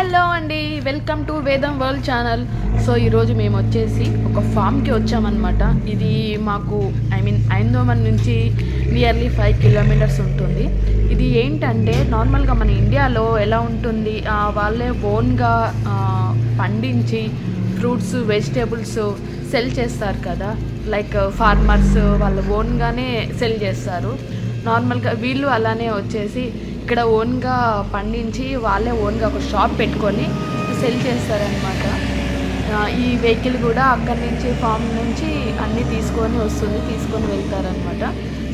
Hello అండి, welcome to వేదం world channel. So ఈరోజు మేము వచ్చేసి ఒక ఫామ్కి వచ్చామన్నమాట. ఇది మాకు ఐందోమన్ నుంచి నియర్లీ 5 కిలోమీటర్స్ ఉంటుంది. ఇది ఏంటంటే నార్మల్గా మన ఇండియాలో ఎలా ఉంటుంది, వాళ్ళే ఓన్గా పండించి ఫ్రూట్స్ వెజిటేబుల్స్ సెల్ చేస్తారు కదా, లైక్ ఫార్మర్స్ వాళ్ళు ఓన్గానే సెల్ చేస్తారు. నార్మల్గా వీళ్ళు అలానే వచ్చేసి ఇక్కడ ఓన్గా పండించి వాళ్ళే ఓన్గా ఒక షాప్ పెట్టుకొని సెల్ చేస్తారనమాట. ఈ వెహికల్ కూడా అక్కడి నుంచి ఫామ్ నుంచి అన్నీ తీసుకొని వెళ్తారనమాట.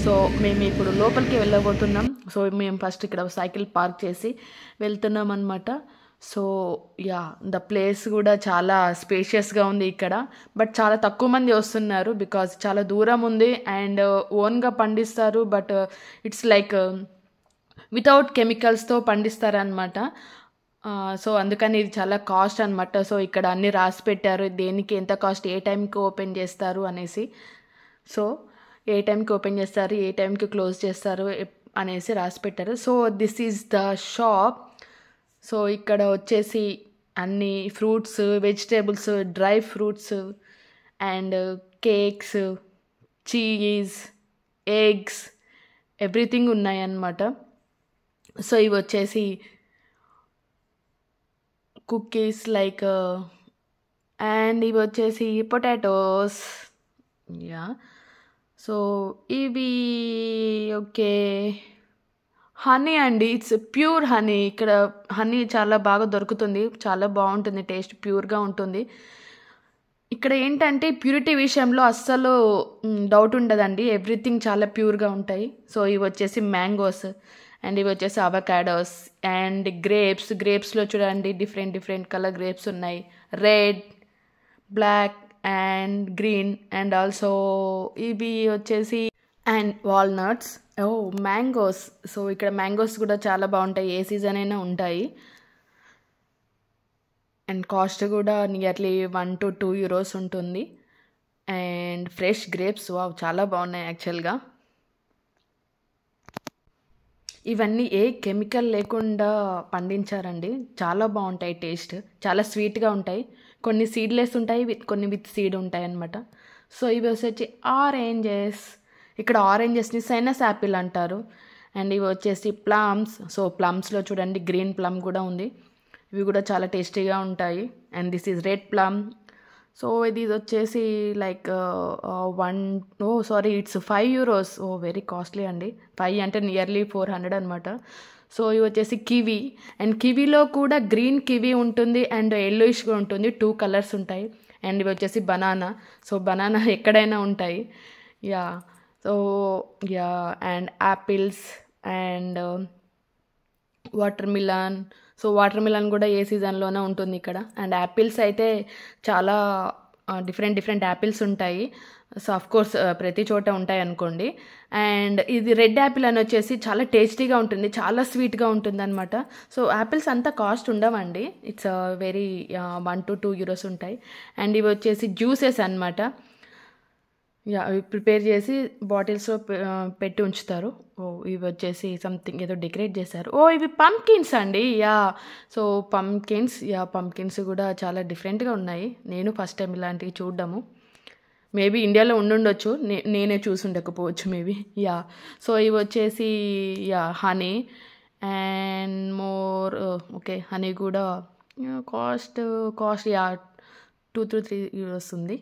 సో మేము ఇప్పుడు లోపలికి వెళ్ళబోతున్నాం. సో మేము ఫస్ట్ ఇక్కడ సైకిల్ పార్క్ చేసి వెళ్తున్నాం అనమాట. సో ద ప్లేస్ కూడా చాలా స్పేషియస్గా ఉంది ఇక్కడ. బట్ చాలా తక్కువ మంది వస్తున్నారు బికాజ్ చాలా దూరం ఉంది అండ్ ఓన్గా పండిస్తారు. బట్ ఇట్స్ లైక్ వితౌట్ కెమికల్స్తో పండిస్తారనమాట. సో అందుకని ఇది చాలా కాస్ట్ అనమాట. సో ఇక్కడ అన్నీ రాసి పెట్టారు, దేనికి ఎంత కాస్ట్, ఏ టైంకి ఓపెన్ చేస్తారు అనేసి. సో ఏ టైంకి ఓపెన్ చేస్తారు, ఏ టైంకి క్లోజ్ చేస్తారు అనేసి రాసి పెట్టారు. So this is the shop. So ఇక్కడ వచ్చేసి అన్ని fruits, vegetables, dry fruits and cakes, cheese, eggs, everything ఉన్నాయన్నమాట. సో ఇవి వచ్చేసి కుకీస్ లైక్ అండ్ ఇవి వచ్చేసి పొటాటోస్. సో ఇవి ఓకే హనీ అండి, ఇట్స్ ప్యూర్ హనీ. ఇక్కడ హనీ చాలా బాగా దొరుకుతుంది, చాలా బాగుంటుంది, టేస్ట్ ప్యూర్గా ఉంటుంది. ఇక్కడ ఏంటంటే ప్యూరిటీ విషయంలో అస్సలు డౌట్ ఉండదండి, ఎవ్రీథింగ్ చాలా ప్యూర్గా ఉంటాయి. సో ఇవి వచ్చేసి మ్యాంగోస్ అండ్ ఇవి వచ్చేసి అవకాడోస్ అండ్ గ్రేప్స్లో చూడండి డిఫరెంట్ కలర్ గ్రేప్స్ ఉన్నాయి, red, black and green and also ఇవి వచ్చేసి అండ్ వాల్నట్స్. మ్యాంగోస్. సో ఇక్కడ మ్యాంగోస్ కూడా చాలా బాగుంటాయి, ఏ సీజన్ అయినా ఉంటాయి. అండ్ కాస్ట్ కూడా నియర్లీ 1 to 2 euros ఉంటుంది. అండ్ ఫ్రెష్ గ్రేప్స్ చాలా బాగున్నాయి యాక్చువల్గా. ఇవన్నీ ఏ కెమికల్ లేకుండా పండించారండి, చాలా బాగుంటాయి, టేస్ట్ చాలా స్వీట్గా ఉంటాయి. కొన్ని సీడ్లెస్ ఉంటాయి, కొన్ని విత్ సీడ్ ఉంటాయి అన్నమాట. సో ఇవి వచ్చేసి ఆరెంజెస్. ఇక్కడ ఆరెంజెస్ని సైనస్ యాపిల్ అంటారు. అండ్ ఇవి వచ్చేసి ప్లమ్స్. సో ప్లమ్స్లో చూడండి గ్రీన్ ప్లమ్ కూడా ఉంది, ఇవి కూడా చాలా టేస్టీగా ఉంటాయి. And this is red plum. So ఇది వచ్చేసి like it's 5 euros. Very costly అండి, 5 అంటే నియర్లీ 400 అనమాట. సో ఇవి వచ్చేసి కివీ. అండ్ కివీలో కూడా గ్రీన్ కివీ ఉంటుంది అండ్ ఎల్లోయిష్గా ఉంటుంది, 2 కలర్స్ ఉంటాయి. అండ్ ఇవి వచ్చేసి బనానా. సో బనానా ఎక్కడైనా ఉంటాయి. And apples and water melon. So water melon కూడా ఏ సీజన్లోనే ఉంటుంది ఇక్కడ. అండ్ యాపిల్స్ అయితే చాలా డిఫరెంట్ యాపిల్స్ ఉంటాయి. సో అఫ్కోర్స్ ప్రతి చోట ఉంటాయి అనుకోండి. అండ్ ఇది రెడ్ యాపిల్ అని వచ్చేసి చాలా టేస్టీగా ఉంటుంది, చాలా స్వీట్గా ఉంటుంది అనమాట. సో యాపిల్స్ అంతా కాస్ట్ ఉండవండి, ఇట్స్ వెరీ 1 to 2 euros ఉంటాయి. అండ్ ఇవి వచ్చేసి జ్యూసెస్ అనమాట. అవి ప్రిపేర్ చేసి బాటిల్స్లో పెట్టి ఉంచుతారు. ఇవి వచ్చేసి సంథింగ్ ఏదో డెకరేట్ చేశారు. ఇవి పంకిన్స్ అండి. సో పంకిన్స్ కూడా చాలా డిఫరెంట్గా ఉన్నాయి. నేను ఫస్ట్ టైం ఇలాంటివి చూడడము. మేబీ ఇండియాలో ఉండుండొచ్చు, నేనే చూసి ఉండకపోవచ్చు మేబీ. సో ఇవి వచ్చేసి honey and more. Okay honey కూడా కాస్ట్ 2 to 3 euros ఉంది.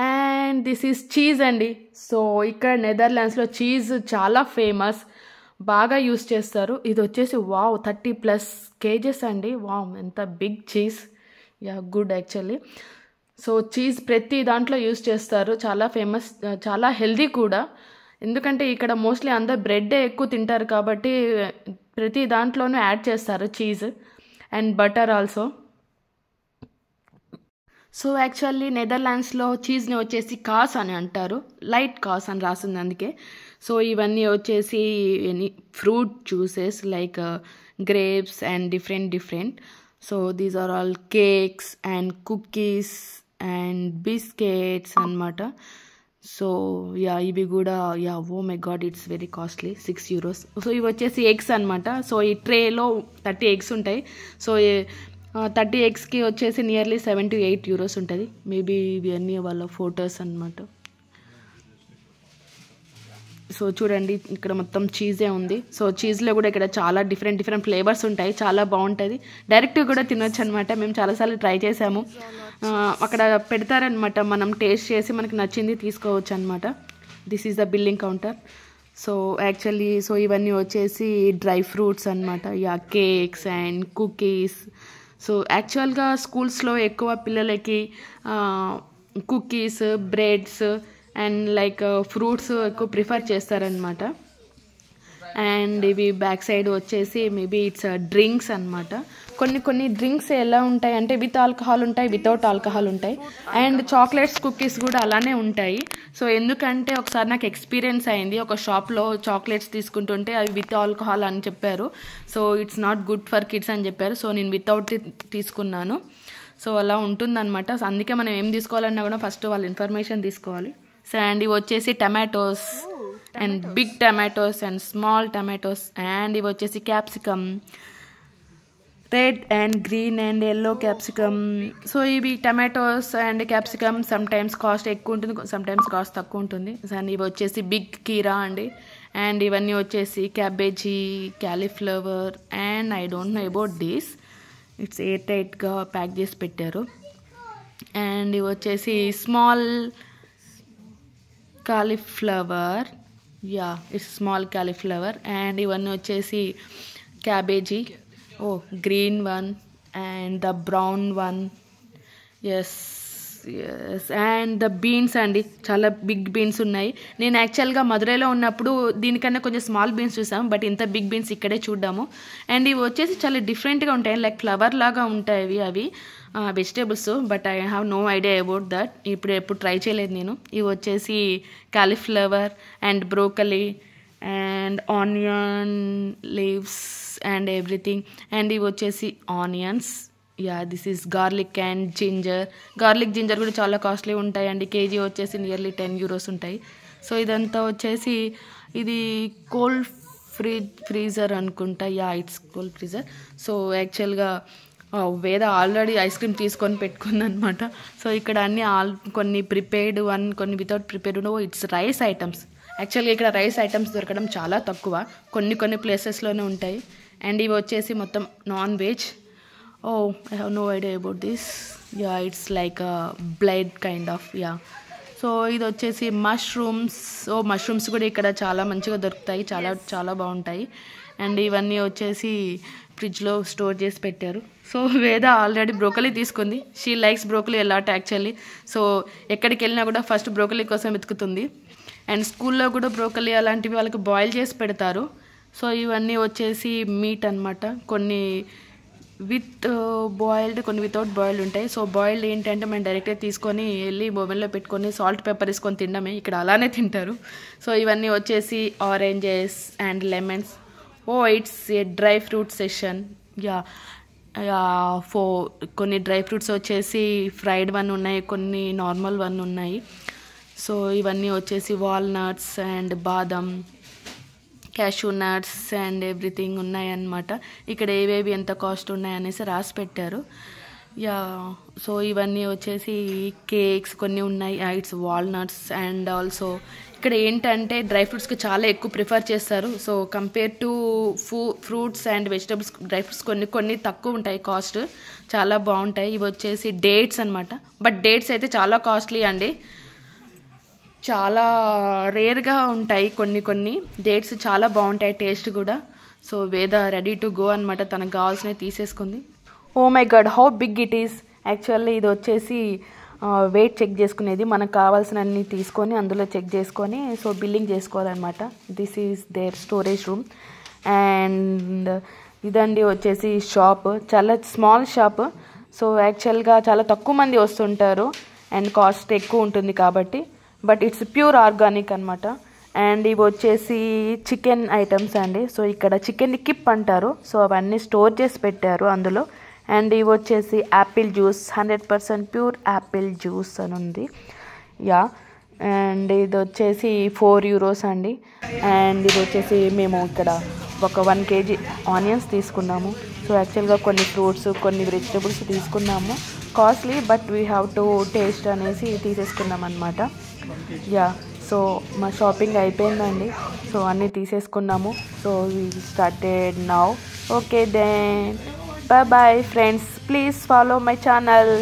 అండ్ దిస్ ఈజ్ చీజ్ అండి. సో ఇక్కడ నెదర్లాండ్స్లో చీజ్ చాలా ఫేమస్, బాగా యూస్ చేస్తారు. ఇది వచ్చేసి 30+ kgs అండి. ఎంత big cheese. Good actually. So cheese ప్రతి దాంట్లో యూస్ చేస్తారు, చాలా ఫేమస్, చాలా హెల్దీ కూడా. ఎందుకంటే ఇక్కడ మోస్ట్లీ అందరు బ్రెడ్డే ఎక్కువ తింటారు కాబట్టి ప్రతి దాంట్లోనూ యాడ్ చేస్తారు cheese and butter also. So actually నెదర్లాండ్స్లో చీజ్ని వచ్చేసి కాస్ అని అంటారు, లైట్ కాస్ అని రాసింది అందుకే. సో ఇవన్నీ వచ్చేసి fruit juices like grapes and different. So these are all cakes and cookies and biscuits అన్నమాట. సో ఇవి కూడా oh my god it's very costly, 6 euros. So ఇవి వచ్చేసి ఎగ్స్ అనమాట. సో ఈ ట్రేలో 30 eggs ఉంటాయి. సో 30 eggsకి వచ్చేసి నియర్లీ 7 to 8 euros ఉంటుంది. మేబీ ఇవన్నీ వాళ్ళ ఫొటోస్ అనమాట. సో చూడండి ఇక్కడ మొత్తం చీజే ఉంది. సో చీజ్లో కూడా ఇక్కడ చాలా డిఫరెంట్ ఫ్లేవర్స్ ఉంటాయి, చాలా బాగుంటుంది. డైరెక్ట్గా కూడా తినొచ్చు అనమాట. మేము చాలాసార్లు ట్రై చేసాము. అక్కడ పెడతారనమాట, మనం టేస్ట్ చేసి మనకి నచ్చింది తీసుకోవచ్చు అనమాట. This is the billing counter. So actually so ఇవన్నీ వచ్చేసి డ్రై ఫ్రూట్స్ అనమాట. Cakes and cookies. సో యాక్చువల్గా స్కూల్స్లో ఎక్కువ పిల్లలకి cookies, breads and like fruits ఎక్కువ ప్రిఫర్ చేస్తారనమాట. అండ్ ఇవి బ్యాక్ సైడ్ వచ్చేసి మేబీ ఇట్స్ డ్రింక్స్ అనమాట. కొన్ని డ్రింక్స్ ఎలా ఉంటాయి అంటే విత్ ఆల్కహాల్ ఉంటాయి, వితౌట్ ఆల్కహాల్ ఉంటాయి. అండ్ చాక్లెట్స్, కుకీస్ కూడా అలానే ఉంటాయి. సో ఎందుకంటే ఒకసారి నాకు ఎక్స్పీరియన్స్ అయింది, ఒక షాప్లో చాక్లెట్స్ తీసుకుంటుంటే అవి విత్ ఆల్కహాల్ అని చెప్పారు. So it's not good for kids అని చెప్పారు. సో నేను వితౌట్ తీసుకున్నాను. సో అలా ఉంటుందన్నమాట. అందుకే మనం ఏం తీసుకోవాలన్నా కూడా ఫస్ట్ వాళ్ళ ఇన్ఫర్మేషన్ తీసుకోవాలి. సో అండ్ ఇవి వచ్చేసి tomatoes and big tomatoes and small tomatoes. And ఇవి వచ్చేసి capsicum, red and green and yellow capsicum. So ఇవి tomatoes and capsicum sometimes cost ఎక్కువ ఉంటుంది, సమ్ టైమ్స్ కాస్ట్ తక్కువ ఉంటుంది. అండ్ ఇవి వచ్చేసి బిగ్ కీరా అండి. అండ్ ఇవన్నీ వచ్చేసి cabbage, cauliflower and I don't know about this. It's air టైట్గా ప్యాక్ చేసి పెట్టారు. అండ్ ఇవి వచ్చేసి small cauliflower. It's small cauliflower. And ఇవన్నీ వచ్చేసి cabbage, green one and the brown one. Yes and the beans అండి, చాలా బిగ్ బీన్స్ ఉన్నాయి. నేను యాక్చువల్గా మధురైలో ఉన్నప్పుడు దీనికన్నా కొంచెం స్మాల్ బీన్స్ చూసాం, బట్ ఇంత బిగ్ బీన్స్ ఇక్కడే చూడ్డాము. అండ్ ఇవి వచ్చేసి చాలా డిఫరెంట్గా ఉంటాయి, లైక్ ఫ్లవర్ లాగా ఉంటాయి అవి vegetables. But I have no idea about that. ఎప్పుడు ట్రై చేయలేదు నేను. ఇవి వచ్చేసి cauliflower and broccoli and onion leaves and everything. And ఇవి వచ్చేసి onions. This is garlic and ginger. Garlic, ginger కూడా చాలా కాస్ట్లీ ఉంటాయండి. కేజీ వచ్చేసి నియర్లీ 10 euros ఉంటాయి. సో ఇదంతా వచ్చేసి ఇది కోల్డ్ ఫ్రీజర్ అనుకుంటా. It's cold freezer. సో యాక్చువల్గా వేద ఆల్రెడీ ఐస్ క్రీమ్ తీసుకొని పెట్టుకుందనమాట. సో ఇక్కడ అన్ని కొన్ని ప్రిపేర్డ్ కొన్ని without prepared. It's rice items. యాక్చువల్గా ఇక్కడ రైస్ ఐటమ్స్ దొరకడం చాలా తక్కువ, కొన్ని ప్లేసెస్లోనే ఉంటాయి. అండ్ ఇవి వచ్చేసి మొత్తం non veg. I have no idea about this. It's like a blade kind of. So ఇది వచ్చేసి మష్రూమ్స్. మష్రూమ్స్ కూడా ఇక్కడ చాలా మంచిగా దొరుకుతాయి, చాలా బాగుంటాయి. అండ్ ఇవన్నీ వచ్చేసి ఫ్రిడ్జ్లో స్టోర్ చేసి పెట్టారు. సో వేద ఆల్రెడీ బ్రోకలీ తీసుకుంది. She likes broccoli a lot actually. So ఎక్కడికి వెళ్ళినా కూడా ఫస్ట్ బ్రోకలీ కోసం వెతుకుతుంది. అండ్ స్కూల్లో కూడా బ్రోకలీ అలాంటివి వాళ్ళకి బాయిల్ చేసి పెడతారు. సో ఇవన్నీ వచ్చేసి మీట్ అనమాట. కొన్ని విత్ బాయిల్డ్, కొన్ని వితౌట్ బాయిల్డ్ ఉంటాయి. సో బాయిల్డ్ ఏంటంటే మనం డైరెక్ట్గా తీసుకొని వెళ్ళి ఓవెన్లో పెట్టుకొని సాల్ట్ పెప్పర్ వేసుకొని తినడమే. ఇక్కడ అలానే తింటారు. సో ఇవన్నీ వచ్చేసి oranges and lemons. It's a dry fruit session. కొన్ని డ్రై ఫ్రూట్స్ వచ్చేసి ఫ్రైడ్ వన్ ఉన్నాయి, కొన్ని నార్మల్ వన్ ఉన్నాయి. సో ఇవన్నీ వచ్చేసి వాల్నట్స్ అండ్ బాదం, క్యాషూ నట్స్ అండ్ ఎవ్రీథింగ్ ఉన్నాయన్నమాట. ఇక్కడ ఏవేవి ఎంత కాస్ట్ ఉన్నాయనేసి రాసి పెట్టారు. సో ఇవన్నీ వచ్చేసి కేక్స్ కొన్ని ఉన్నాయి. It's walnuts. అండ్ ఆల్సో ఇక్కడ ఏంటంటే డ్రై ఫ్రూట్స్కి చాలా ఎక్కువ ప్రిఫర్ చేస్తారు. So compare to fruits and vegetables dry fruits కొన్ని తక్కువ ఉంటాయి, కాస్ట్ చాలా బాగుంటాయి. ఇవి వచ్చేసి డేట్స్ అనమాట. బట్ డేట్స్ అయితే చాలా కాస్ట్లీ అండి, చాలా రేర్గా ఉంటాయి. కొన్ని డేట్స్ చాలా బాగుంటాయి, టేస్ట్ కూడా. సో వేద రెడీ టు గో అనమాట, తనకు కావాల్సినవి తీసేసుకుంది. My god, how big it is. Actually ఇది వచ్చేసి వెయిట్ చెక్ చేసుకునేది. మనకు కావాల్సినన్ని తీసుకొని అందులో చెక్ చేసుకొని సో బిల్లింగ్ చేసుకోవాలన్నమాట. This is their storage room. And ఇదండి వచ్చేసి షాప్, చాలా స్మాల్ షాప్. సో యాక్చువల్గా చాలా తక్కువ మంది వస్తుంటారు అండ్ కాస్ట్ ఎక్కువ ఉంటుంది కాబట్టి. బట్ ఇట్స్ ప్యూర్ ఆర్గానిక్ అనమాట. అండ్ ఇవి వచ్చేసి చికెన్ ఐటమ్స్ అండి. సో ఇక్కడ చికెన్ని కిప్ అంటారు. సో అవన్నీ స్టోర్ చేసి పెట్టారు అందులో. అండ్ ఇవి వచ్చేసి Apple juice, 100% pure Apple juice అని ఉంది. అండ్ ఇది వచ్చేసి 4 euros అండి. అండ్ ఇది వచ్చేసి మేము ఇక్కడ ఒక 1 kg ఆనియన్స్ తీసుకున్నాము. సో యాక్చువల్గా కొన్ని ఫ్రూట్స్ కొన్ని వెజిటబుల్స్ తీసుకున్నాము, costly but we have to taste అనేసి తీసేసుకున్నాం అనమాట. యా, సో మా షాపింగ్ అయిపోయిందండి. సో అన్నీ తీసేసుకున్నాము. So we started now. Okay then, bye bye friends, please follow my channel.